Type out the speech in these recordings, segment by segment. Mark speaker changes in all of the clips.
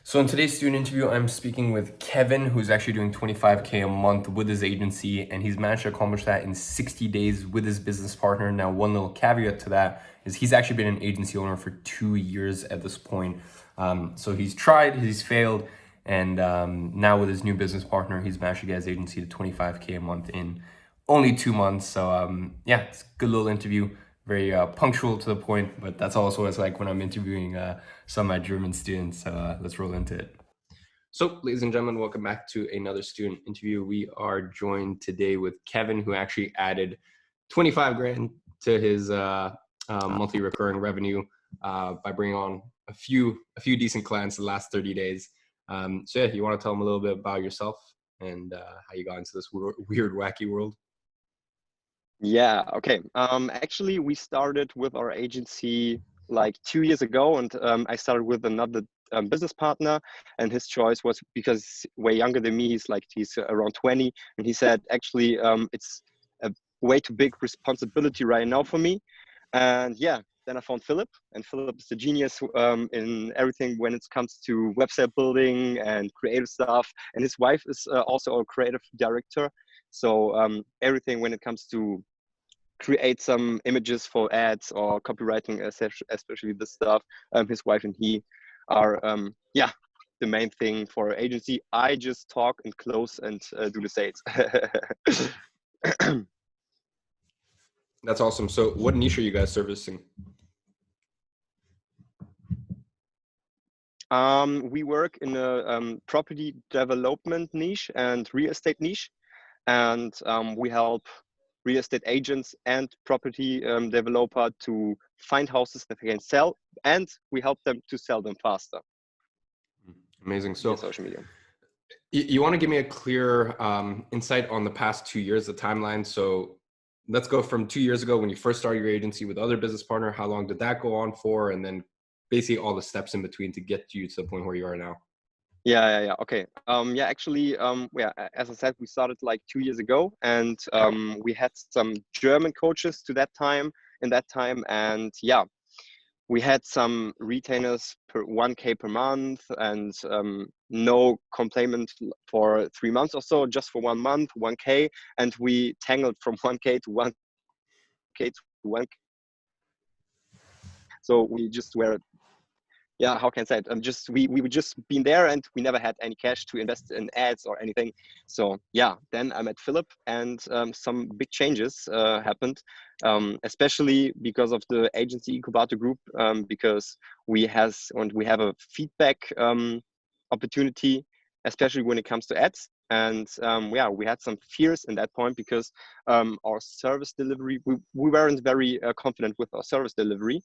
Speaker 1: So in today's student interview, I'm speaking with Kevin, who's actually doing 25K a month with his agency, and he's managed to accomplish that in 60 days with his business partner. Now, one little caveat to that is he's actually been an agency owner for 2 years at this point. So he's tried, he's failed, and now with his new business partner, he's managed to get his agency to 25K a month in only 2 months. So yeah, it's a good little interview. Very punctual to the point, but that's also what it's like when I'm interviewing some of my German students. So let's roll into it. So, ladies and gentlemen, welcome back to another student interview. We are joined today with Kevin, who actually added 25 grand to his monthly recurring revenue by bringing on a few decent clients the last 30 days. So yeah, you want to tell them a little bit about yourself and how you got into this weird, wacky world?
Speaker 2: Yeah, okay. Actually, we started with our agency like 2 years ago, and I started with another business partner, and his choice was because he's way younger than me. He's around 20, and he said, actually, it's a way too big responsibility right now for me. And yeah, then I found Philip, and Philip is a genius in everything when it comes to website building and creative stuff. And his wife is also a creative director. So everything when it comes to create some images for ads or copywriting, especially this stuff, his wife and he are, yeah, the main thing for our agency. I just talk and close and do the sales.
Speaker 1: That's awesome. So what niche are you guys servicing?
Speaker 2: We work in a property development niche and real estate niche, and we help real estate agents and property developer to find houses that they can sell, and we help them to sell them faster.
Speaker 1: Amazing. So
Speaker 2: social media.
Speaker 1: You want to give me a clear insight on the past 2 years, the timeline. So let's go from 2 years ago when you first started your agency with other business partner. How long did that go on for? And then basically all the steps in between to get you to the point where you are now.
Speaker 2: Yeah. Okay. Actually, as I said, we started like 2 years ago, and we had some German coaches in that time, and yeah, we had some retainers per 1K per month, and no complaint for 3 months or so, just for 1 month, 1K, and we tangled from 1K to 1K to 1K. So we just were, yeah, how can I say it? We would just been there, and we never had any cash to invest in ads or anything. So yeah, then I met Philip, and some big changes happened, especially because of the agency incubator group, because we have a feedback opportunity, especially when it comes to ads. And yeah, we had some fears in that point because our service delivery, we weren't very confident with our service delivery.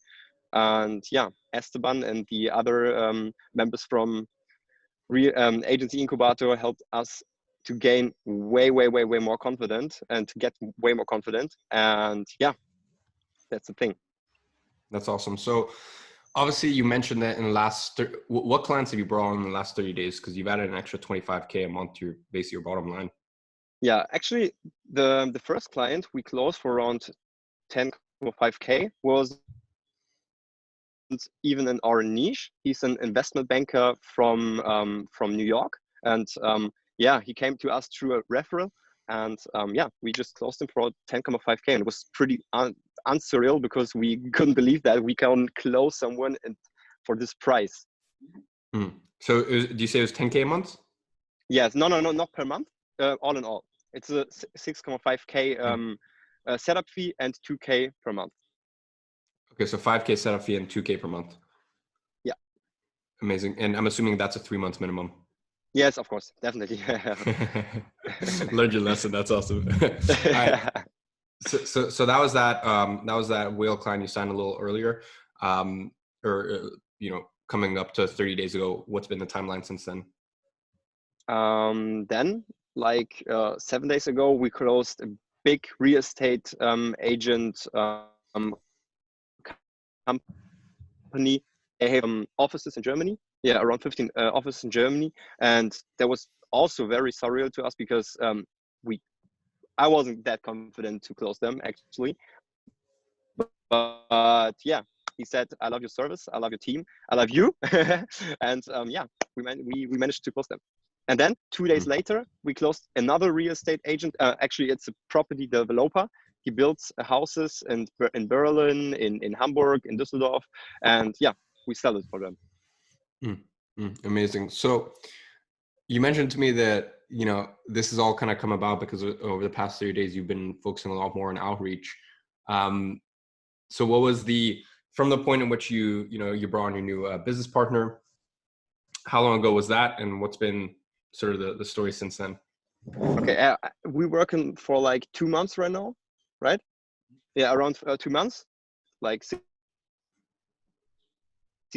Speaker 2: And yeah, Esteban and the other members from agency incubator helped us to gain way more confident and to get way more confident. And yeah, that's the thing.
Speaker 1: That's awesome. So obviously you mentioned that in the last, what clients have you brought on in the last 30 days? Because you've added an extra 25K a month to basically your bottom line.
Speaker 2: Yeah, actually the first client we closed for around 10.5K was even in our niche. He's an investment banker from New York, and yeah, he came to us through a referral, and yeah, we just closed him for 10.5K, and it was pretty unsurreal because we couldn't believe that we can close someone for this price.
Speaker 1: So do you say it was 10K a month?
Speaker 2: Yes, no, not per month. All in all, it's a 6.5K setup fee and 2K per month.
Speaker 1: Okay, so 5K setup fee and 2K per month.
Speaker 2: Yeah.
Speaker 1: Amazing. And I'm assuming that's a 3 months minimum.
Speaker 2: Yes, of course, definitely.
Speaker 1: Learned your lesson. That's awesome. All right. So that was that whale client you signed a little earlier, coming up to 30 days ago. What's been the timeline since then?
Speaker 2: Then, like 7 days ago, we closed a big real estate agent company. They have offices in Germany. Yeah, around 15 offices in Germany, and that was also very surreal to us because I wasn't that confident to close them actually. But yeah, He said, I love your service, I love your team, I love you. And yeah, we managed to close them. And then 2 days later, we closed another real estate agent. Actually, it's a property developer. He builds houses in Berlin, in Hamburg, in Düsseldorf. And yeah, we sell it for them.
Speaker 1: Amazing. So you mentioned to me that, you know, this has all kind of come about because over the past 30 days, you've been focusing a lot more on outreach. So what was from the point in which you brought on your new business partner, how long ago was that? And what's been sort of the story since then?
Speaker 2: Okay, we're working for like 2 months right now, right? Yeah, around 2 months, like 60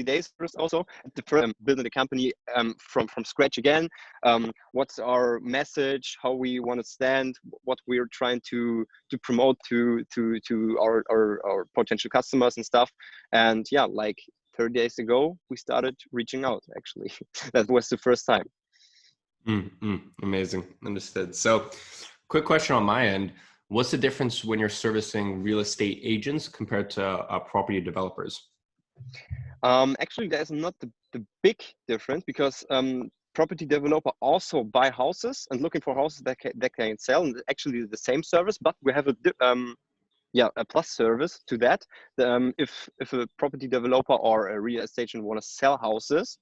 Speaker 2: days first also. The first building the company from scratch again. What's our message? How we want to stand? What we're trying to promote to our potential customers and stuff. And yeah, like 30 days ago, we started reaching out. Actually, that was the first time.
Speaker 1: Amazing, understood. So, quick question on my end: what's the difference when you're servicing real estate agents compared to property developers?
Speaker 2: Actually, there's not the big difference because property developer also buy houses and looking for houses that can sell, and actually the same service, but we have a plus service to that. If a property developer or a real estate agent want to sell houses,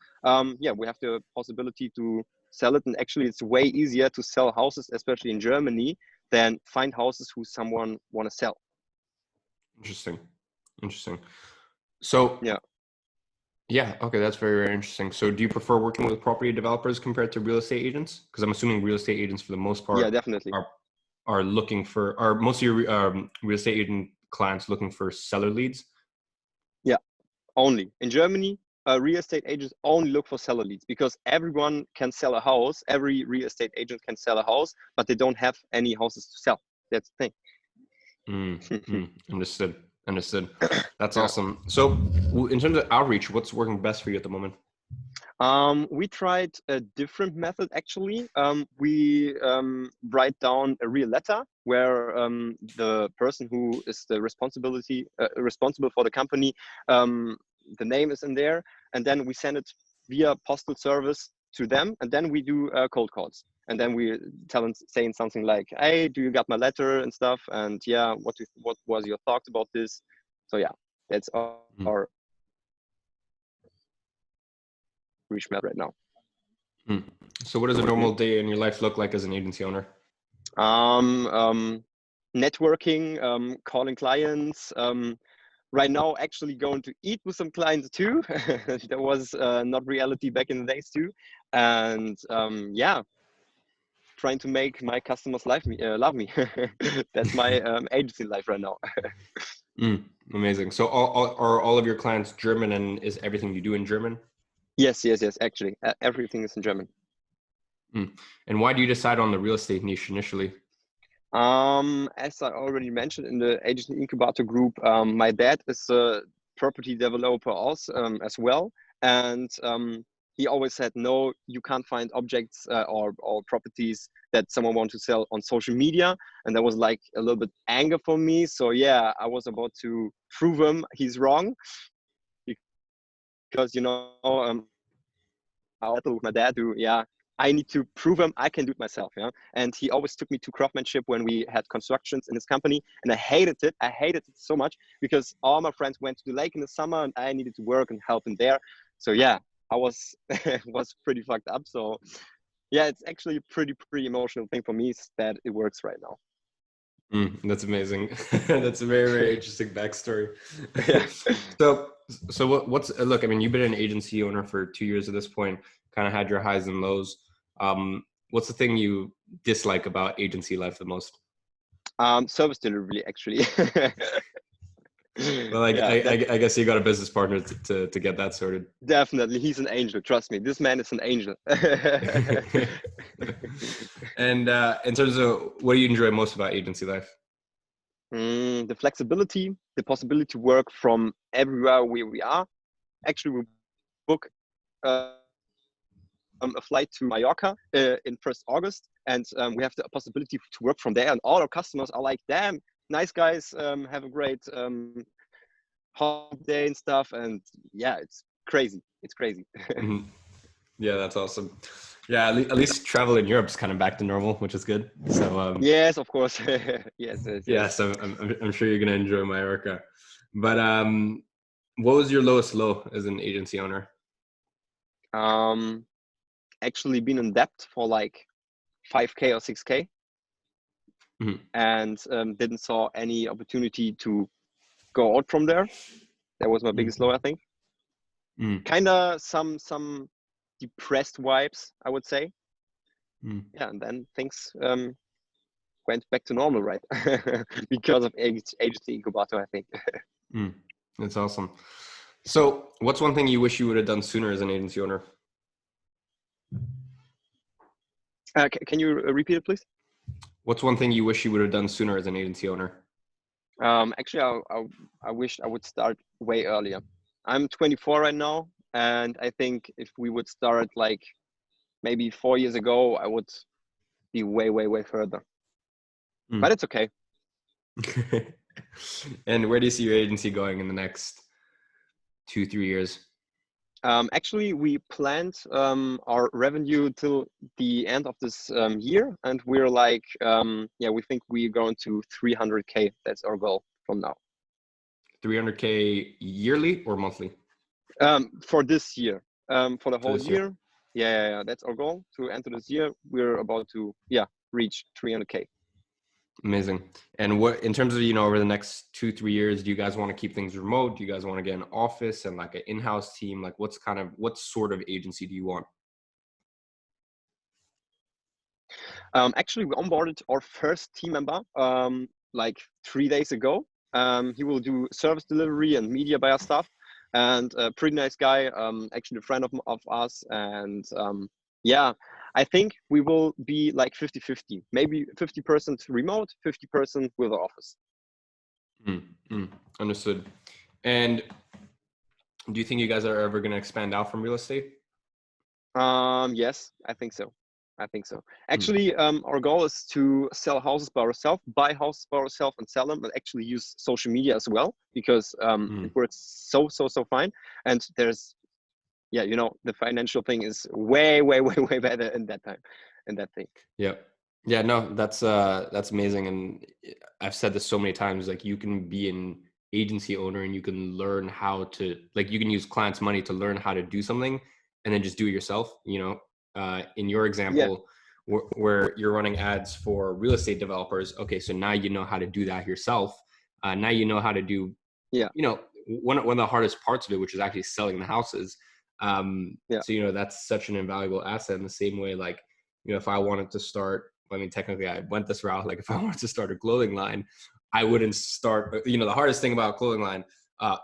Speaker 2: yeah, we have the possibility to sell it, and actually it's way easier to sell houses, especially in Germany, than find houses who someone want to sell.
Speaker 1: Interesting. So
Speaker 2: yeah.
Speaker 1: Yeah. Okay. That's very, very interesting. So do you prefer working with property developers compared to real estate agents? Because I'm assuming real estate agents for the most part
Speaker 2: Yeah, definitely.
Speaker 1: are looking for, are most of your real estate agent clients looking for seller leads?
Speaker 2: Yeah, only. In Germany, real estate agents only look for seller leads because everyone can sell a house. Every real estate agent can sell a house, but they don't have any houses to sell. That's the thing.
Speaker 1: Understood. That's awesome. So in terms of outreach, what's working best for you at the moment?
Speaker 2: We tried a different method actually. We write down a real letter where the person who is the responsible for the company, the name is in there, and then we send it via postal service to them, and then we do cold calls, and then we tell them saying something like, "Hey, do you got my letter and stuff?" And yeah, what was your thoughts about this? So yeah, that's our reach map right now.
Speaker 1: So what does a normal day in your life look like as an agency owner?
Speaker 2: Networking, calling clients. Right now, actually going to eat with some clients too. That was not reality back in the days too. And yeah, trying to make my customers love me. That's my agency life right now.
Speaker 1: Amazing. So are all of your clients German, and is everything you do in German?
Speaker 2: Yes. Actually, everything is in German.
Speaker 1: And why do you decide on the real estate niche initially?
Speaker 2: As I already mentioned in the agency incubator group, my dad is a property developer also as well, and he always said, no, you can't find objects or properties that someone wants to sell on social media. And that was like a little bit anger for me. So yeah, I was about to prove him he's wrong, because I battled with my dad who, I need to prove him I can do it myself. And he always took me to craftsmanship when we had constructions in his company, and I hated it so much because all my friends went to the lake in the summer and I needed to work and help him there. So yeah, I was was pretty fucked up. So yeah, it's actually a pretty emotional thing for me that it works right now.
Speaker 1: That's amazing. That's a very, very interesting backstory.
Speaker 2: Yeah.
Speaker 1: So what's look, I mean, you've been an agency owner for 2 years at this point, kind of had your highs and lows. What's the thing you dislike about agency life the most?
Speaker 2: Service delivery, actually.
Speaker 1: Well, I guess you got a business partner to get that sorted.
Speaker 2: Definitely, he's an angel. Trust me, this man is an angel.
Speaker 1: And in terms of what do you enjoy most about agency life?
Speaker 2: The flexibility, the possibility to work from everywhere where we are. Actually, we book a flight to Mallorca in 1st August, and we have the possibility to work from there. And all our customers are like, "Damn, nice guys, have a great holiday and stuff. And yeah, it's crazy. It's crazy.
Speaker 1: Mhm. Yeah, that's awesome. Yeah, at least travel in Europe's kind of back to normal, which is good. So
Speaker 2: Yes, of course. Yes, yes,
Speaker 1: yeah,
Speaker 2: yes.
Speaker 1: so I'm sure you're gonna enjoy Mallorca. But what was your lowest low as an agency owner?
Speaker 2: Um, Actually been in debt for like 5K or 6K,
Speaker 1: Mhm.
Speaker 2: and didn't saw any opportunity to go out from there. That was my biggest low, I think.
Speaker 1: Mm.
Speaker 2: Kind of some depressed vibes, I would say.
Speaker 1: Mm.
Speaker 2: Yeah, and then things went back to normal, right? Because of agency incubator, I think.
Speaker 1: Mm. That's awesome. So, what's one thing you wish you would have done sooner as an agency owner?
Speaker 2: Can you repeat it, please?
Speaker 1: What's one thing you wish you would have done sooner as an agency owner?
Speaker 2: Actually, I wish I would start way earlier. I'm 24 right now, and I think if we would start like maybe 4 years ago, I would be way further.
Speaker 1: Mm.
Speaker 2: But it's okay.
Speaker 1: And where do you see your agency going in the next 2, 3 years?
Speaker 2: Actually, we planned our revenue till the end of this year, and we're like, yeah, we think we're going to 300K. That's our goal from now.
Speaker 1: 300K yearly or monthly
Speaker 2: For this year, for the
Speaker 1: for
Speaker 2: whole
Speaker 1: this year?
Speaker 2: year, yeah, that's our goal to enter this year. We're about to, yeah, reach 300K.
Speaker 1: Amazing. And what, in terms of, over the next 2, 3 years, do you guys want to keep things remote? Do you guys want to get an office and like an in-house team? Like what sort of agency do you want?
Speaker 2: Actually, we onboarded our first team member like 3 days ago. He will do service delivery and media buyer stuff, and a pretty nice guy, actually a friend of us. And yeah, I think we will be like 50-50, maybe 50% remote, 50% with the office.
Speaker 1: Mm, mm, understood. And do you think you guys are ever going to expand out from real estate?
Speaker 2: Yes, I think so. I think so.
Speaker 1: Mm,
Speaker 2: Actually, our goal is to sell houses by ourselves, buy houses by ourselves, and sell them, and actually use social media as well, because it
Speaker 1: mm.
Speaker 2: works so fine. And there's, yeah, the financial thing is way better in that time, in that thing.
Speaker 1: Yeah. Yeah, no, that's amazing. And I've said this so many times, like you can be an agency owner and you can learn how to, like you can use clients' money to learn how to do something and then just do it yourself. In your
Speaker 2: Yeah,
Speaker 1: example, where you're running ads for real estate developers. Okay, so now you know how to do that yourself. Now you know how to do,
Speaker 2: yeah,
Speaker 1: one of the hardest parts of it, which is actually selling the houses.
Speaker 2: yeah,
Speaker 1: So that's such an invaluable asset in the same way, like, if I wanted to start, I mean, technically I went this route. Like if I wanted to start a clothing line, I wouldn't start, the hardest thing about a clothing line,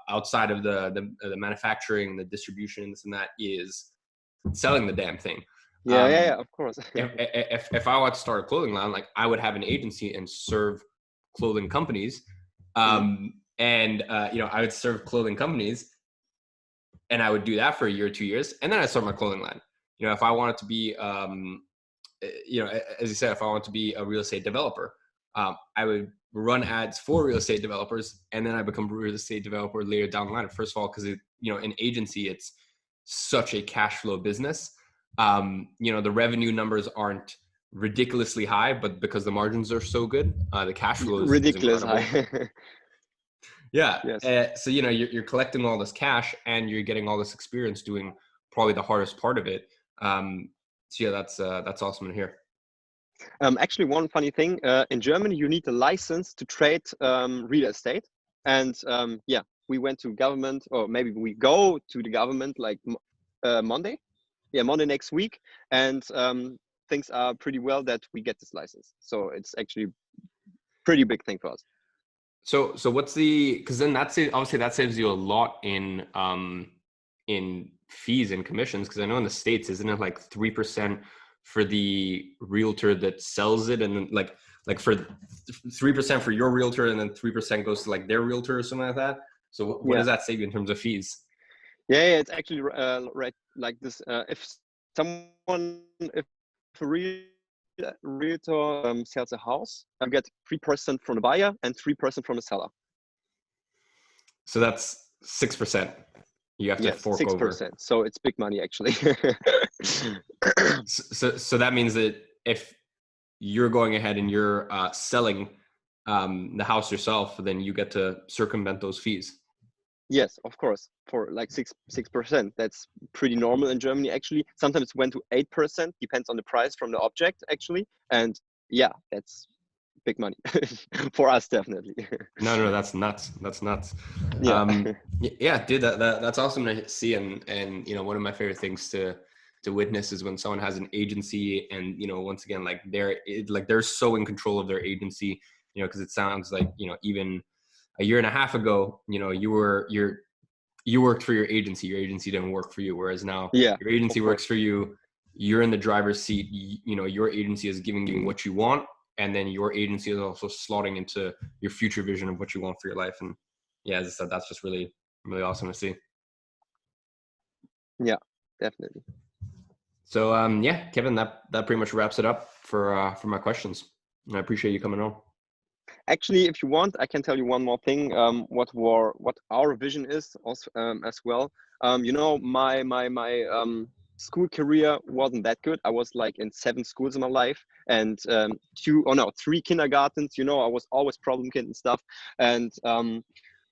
Speaker 1: outside of the manufacturing, the distribution, and this and that, is selling the damn thing.
Speaker 2: yeah, of course.
Speaker 1: If I want to start a clothing line, like I would have an agency and serve clothing companies.
Speaker 2: Mhm.
Speaker 1: And I would serve clothing companies and I would do that for a year or 2 years. And then I start my clothing line. If I wanted to be, as you said, if I want to be a real estate developer, I would run ads for real estate developers, and then I become a real estate developer later down the line. First of all, because in agency, it's such a cash flow business. The revenue numbers aren't ridiculously high, but because the margins are so good, the cash flow is
Speaker 2: Ridiculous
Speaker 1: incredible.
Speaker 2: high.
Speaker 1: Yeah.
Speaker 2: Yes.
Speaker 1: So you're collecting all this cash and you're getting all this experience doing probably the hardest part of it. So yeah, that's awesome to hear.
Speaker 2: Actually, one funny thing, in Germany, you need a license to trade real estate. And yeah, we went to government, or maybe we go to the government like Monday. Yeah, Monday next week. And things are pretty well that we get this license. So it's actually pretty big thing for us.
Speaker 1: So what's because then obviously that saves you a lot in fees and commissions, because I know in the States, isn't it like 3% for the realtor that sells it, and then like for 3% for your realtor, and then 3% goes to like their realtor or something like that. So what
Speaker 2: Yeah.
Speaker 1: does that save you in terms of fees?
Speaker 2: Yeah, it's actually right like this. If a realtor sells a house, you get 3% from the buyer and 3% from the seller.
Speaker 1: So that's 6%. You have to
Speaker 2: Yes,
Speaker 1: fork over.
Speaker 2: 6%. So it's big money actually.
Speaker 1: So that means that if you're going ahead and you're selling the house yourself, then you get to circumvent those fees.
Speaker 2: Yes, of course. For like 6%, that's pretty normal in Germany. Actually, sometimes it went to 8%. Depends on the price from the object, actually. And yeah, that's big money for us, definitely.
Speaker 1: No, that's nuts. That's nuts.
Speaker 2: Yeah,
Speaker 1: Yeah, dude, that's awesome to see. And you know, one of my favorite things to witness is when someone has an agency, and you know, once again, like they're so in control of their agency. You know, because it sounds like, you know, even a year and a half ago, you know, you worked for your agency didn't work for you, whereas now
Speaker 2: yeah,
Speaker 1: your agency
Speaker 2: of
Speaker 1: works
Speaker 2: course.
Speaker 1: for you. You're in the driver's seat. You know, your agency is giving you what you want, and then your agency is also slotting into your future vision of what you want for your life. And yeah, as I said, that's just really, really awesome to see.
Speaker 2: Yeah, definitely.
Speaker 1: So yeah, Kevin, that pretty much wraps it up for my questions. And I appreciate you coming on.
Speaker 2: Actually, if you want, I can tell you one more thing. What our vision is also, as well. You know, my school career wasn't that good. I was like in 7 schools in my life, and 3 kindergartens. You know, I was always problem kid and stuff. And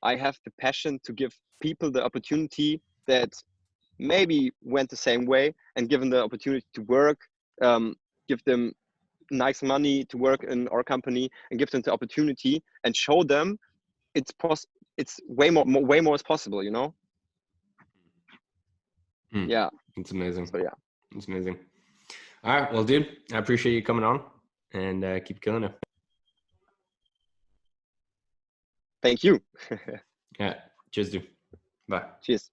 Speaker 2: I have the passion to give people the opportunity that maybe went the same way, and given the opportunity to work, give them nice money to work in our company, and give them the opportunity and show them it's way more is possible, you know. Yeah,
Speaker 1: It's amazing.
Speaker 2: so yeah,
Speaker 1: It's amazing. All right, well, dude, I appreciate you coming on, and keep killing it.
Speaker 2: thank you.
Speaker 1: Yeah, cheers, dude. Bye.
Speaker 2: Cheers.